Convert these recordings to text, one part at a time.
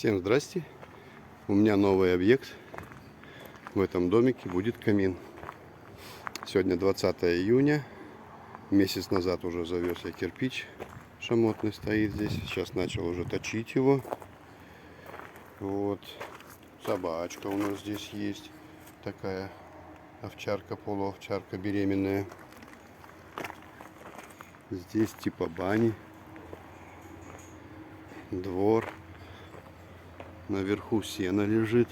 Всем здрасте! У меня новый объект. В этом домике будет камин. Сегодня 20 июня. Месяц назад уже завез я кирпич. Шамотный стоит здесь. Сейчас начал уже точить его. Вот. Собачка у нас здесь есть. Такая овчарка, полуовчарка беременная. Здесь типа бани. Двор. Наверху сено лежит.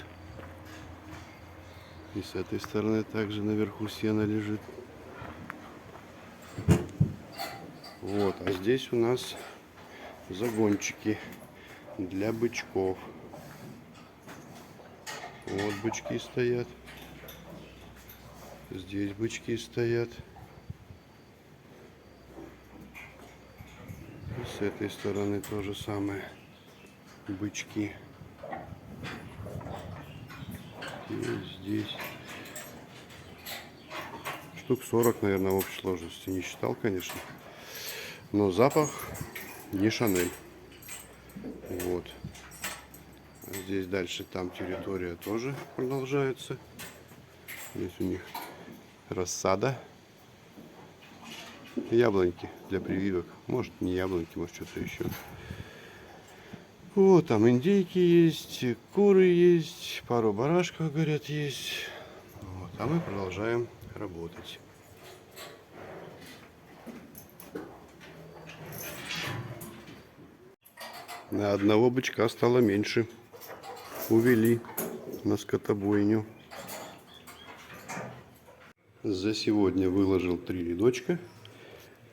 И с этой стороны также наверху сено лежит. Вот, а здесь у нас загончики для бычков. Вот бычки стоят. Здесь бычки стоят. И с этой стороны то же самое. Бычки. И здесь штук 40, наверное, в общей сложности. Не считал, конечно. Но запах не Шанель. Вот. А здесь дальше там территория тоже продолжается. Здесь у них рассада. Яблоньки для прививок. Может, не яблоньки, может, что-то еще. Вот, там индейки есть, куры есть, пару барашков, говорят, есть. Вот, а мы продолжаем работать. На одного бычка стало меньше. Увели на скотобойню. За сегодня выложил 3 рядочка,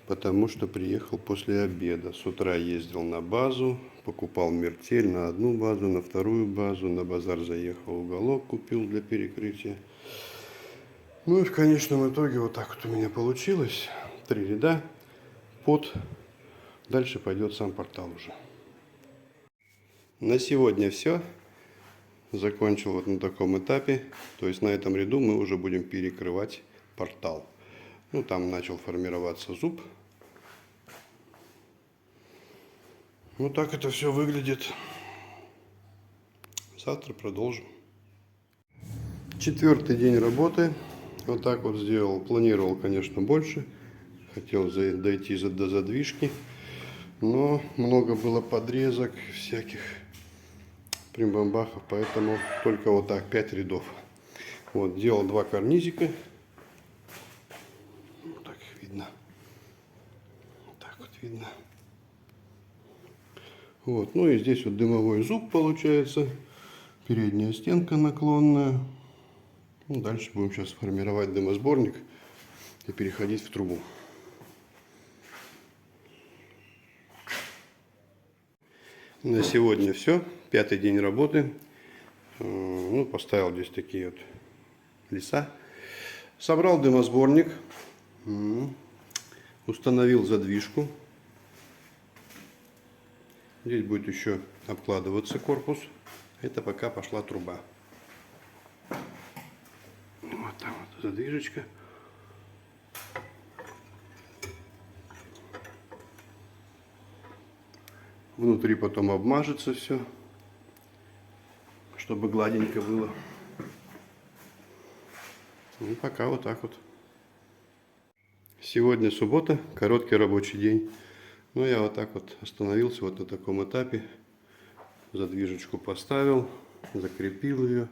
потому что приехал после обеда. С утра ездил на базу, покупал мертель на одну базу, на вторую базу, на базар заехал, уголок купил для перекрытия. Ну и в конечном итоге вот так вот у меня получилось. 3 ряда под. Дальше пойдет сам портал уже. На сегодня все. Закончил вот на таком этапе. То есть на этом ряду мы уже будем перекрывать портал. Ну там начал формироваться зуб. Ну так это все выглядит. Завтра продолжим. 4-й день работы. Вот так вот сделал. Планировал, конечно, больше. Хотел дойти до задвижки. Но много было подрезок всяких примбамбахов. Поэтому только вот так 5 рядов. Вот, делал 2 карнизика. Вот так их видно. Вот так вот видно. Вот, ну и здесь вот дымовой зуб получается. Передняя стенка наклонная. Ну, дальше будем сейчас формировать дымосборник и переходить в трубу. На сегодня все. 5-й день работы. Ну, поставил здесь такие вот леса. Собрал дымосборник. Установил задвижку. Здесь будет еще обкладываться корпус. Это пока пошла труба. Вот там вот задвижечка. Внутри потом обмажется все, чтобы гладенько было. Ну, пока вот так вот. Сегодня суббота, короткий рабочий день. Но я вот так вот остановился вот на таком этапе. Задвижечку поставил, закрепил ее,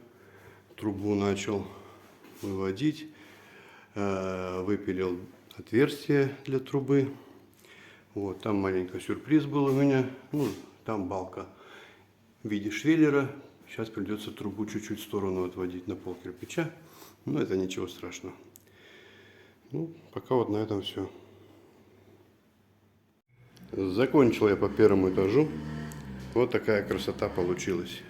трубу начал выводить, выпилил отверстие для трубы. Вот, там маленький сюрприз был у меня. Ну, там балка в виде швеллера. Сейчас придется трубу чуть-чуть в сторону отводить на пол кирпича. Но это ничего страшного. Ну, пока вот на этом все. Закончил я по первому этажу. Вот такая красота получилась.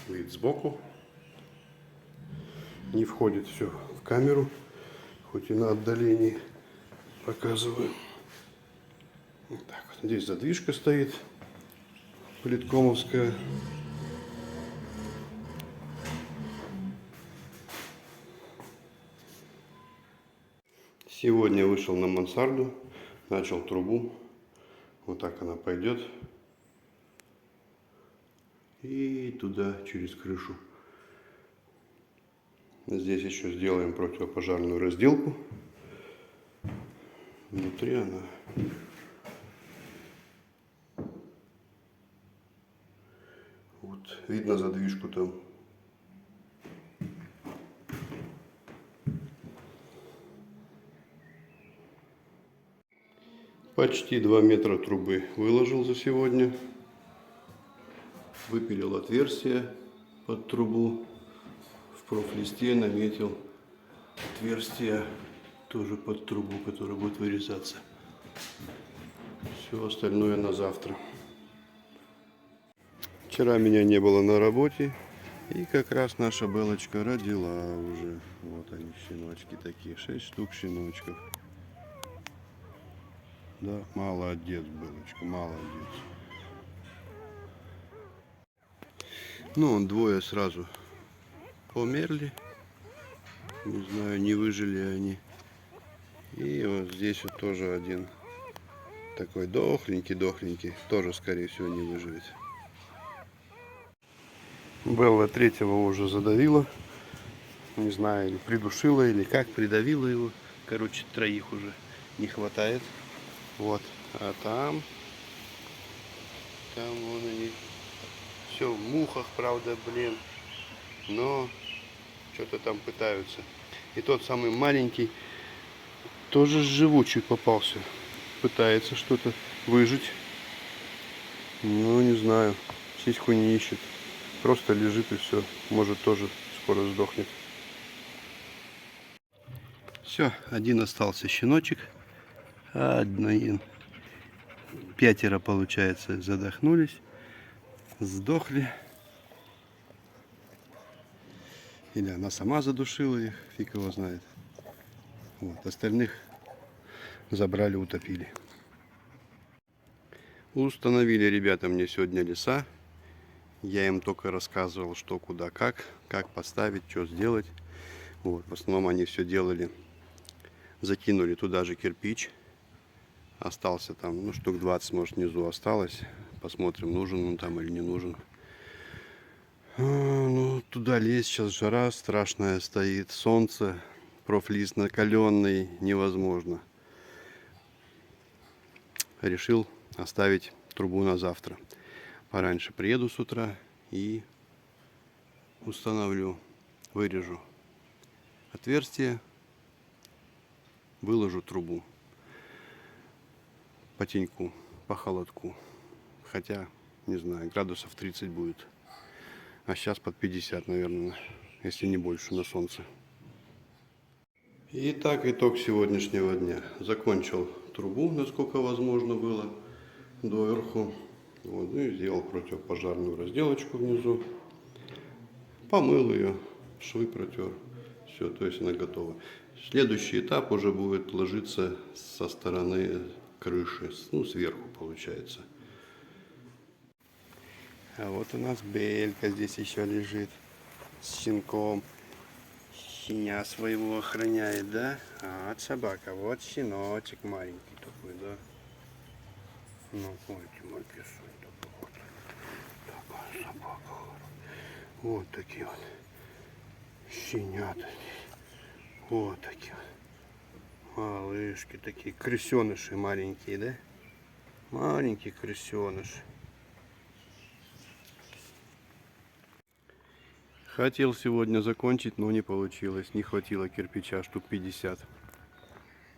Вид сбоку. Не входит все в камеру. Хоть и на отдалении показываю. Вот так вот. Здесь задвижка стоит. Политкомовская. Сегодня вышел на мансарду. Начал трубу. Вот так она пойдет. И туда, через крышу. Здесь еще сделаем противопожарную разделку. Внутри она. Вот, видно задвижку там. Почти 2 метра трубы выложил за сегодня. Выпилил отверстие под трубу. В профлисте наметил отверстие тоже под трубу, которая будет вырезаться. Все остальное на завтра. Вчера меня не было на работе. И как раз наша Белочка родила уже. Вот они, щеночки такие. 6 штук щеночков. Да, молодец, Белочка, молодец. Ну, двое сразу померли. Не знаю, не выжили они. И вот здесь вот тоже один такой дохленький. Тоже, скорее всего, не выживет. Белла третьего уже задавила. Не знаю, или придушила, или как, придавила его. Короче, троих уже не хватает. Вот. А там вон они. Все в мухах, правда, блин. Но что-то там пытаются. И тот самый маленький тоже живучий попался. Пытается что-то выжить. Ну, не знаю. Сиську не ищет. Просто лежит и все. Может, тоже скоро сдохнет. Все, один остался щеночек. Один. 5 получается, задохнулись. Сдохли. Или она сама задушила их, фиг его знает. Вот, остальных забрали, утопили. Установили ребята мне сегодня леса. Я им только рассказывал, что, куда, как поставить, что сделать. Вот, в основном они все делали. Закинули туда же кирпич. Остался там, ну, штук 20, может, внизу осталось. Посмотрим, нужен он там или не нужен. Ну, туда лезть, сейчас жара страшная стоит, солнце, профлист накаленный, невозможно. Решил оставить трубу на завтра. Пораньше приеду с утра и установлю, вырежу отверстие, выложу трубу по теньку, по холодку. Хотя, не знаю, градусов 30 будет. А сейчас под 50, наверное, если не больше, на солнце. Итак, итог сегодняшнего дня. Закончил трубу, насколько возможно было, доверху. Вот, ну и сделал противопожарную разделочку внизу. Помыл ее, швы протер. Все, то есть она готова. Следующий этап уже будет ложиться со стороны крыши, ну, сверху получается. А вот у нас Белька здесь еще лежит с щенком. Щеня своего охраняет, да? А вот собака, вот щеночек маленький такой, да? Ну, ой, мой песок такой вот. Такая собака. Вот такие вот щенята. Вот такие вот. Малышки такие, крысеныши маленькие, да? Маленький крысеныш. Хотел сегодня закончить, но не получилось. Не хватило кирпича, штук 50.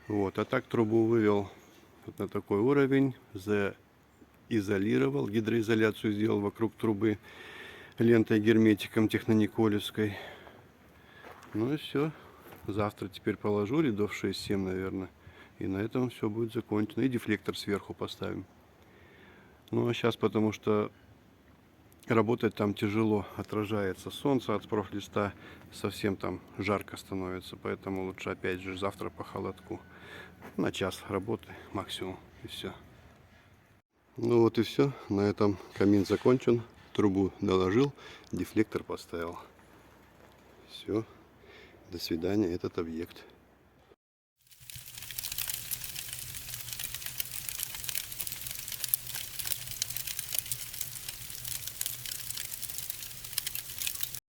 Вот, а так трубу вывел вот на такой уровень. Заизолировал, гидроизоляцию сделал вокруг трубы лентой герметиком технониколевской. Ну и все. Завтра теперь положу рядов 6-7, наверное. И на этом все будет закончено. И дефлектор сверху поставим. Ну а сейчас, потому что работать там тяжело, отражается солнце от профлиста, совсем там жарко становится, поэтому лучше опять же завтра по холодку. На час работы максимум, и все. Ну вот и все, на этом камин закончен, трубу доложил, дефлектор поставил. Все, до свидания, этот объект.